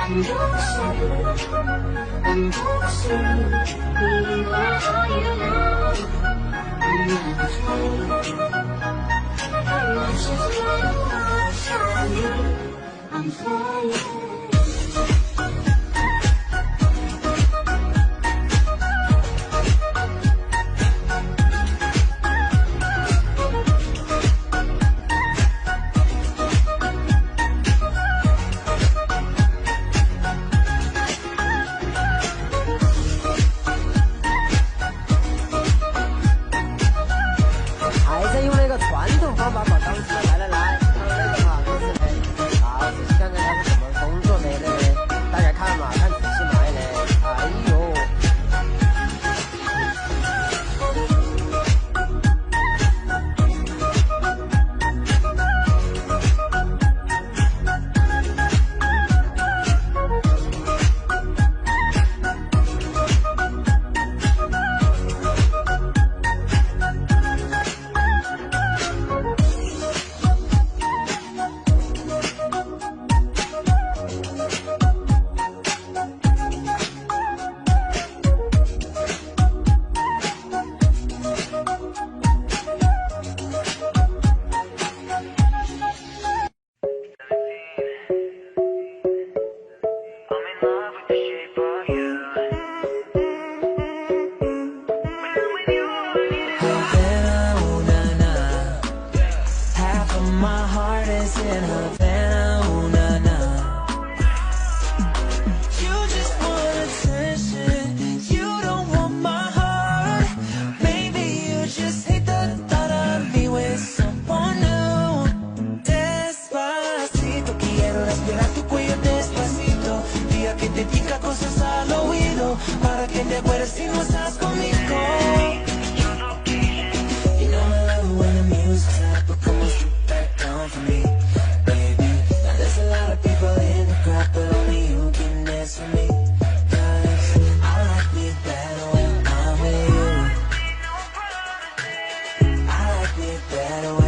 I'm flying.还在用那个传统方法把钢丝来，还有那个嘛，钢丝嘞，啊，仔细看看它是怎么工作的嘞，大家看嘛，看仔细来嘞，哎呦。in Havana, ooh, nah, nah. You just want attention, you don't want my heart. Maybe you just hate the thought of me with someone new. Despacito, quiero respirar tu cuello despacito. Diga que te diga cosas al oído, para que te acuerdes si no estás conmigo. You know I love it when the music's up, but come on, strip back down for me. But only you can dance for me. 'Cause I like me better when I'm with you. I like me better when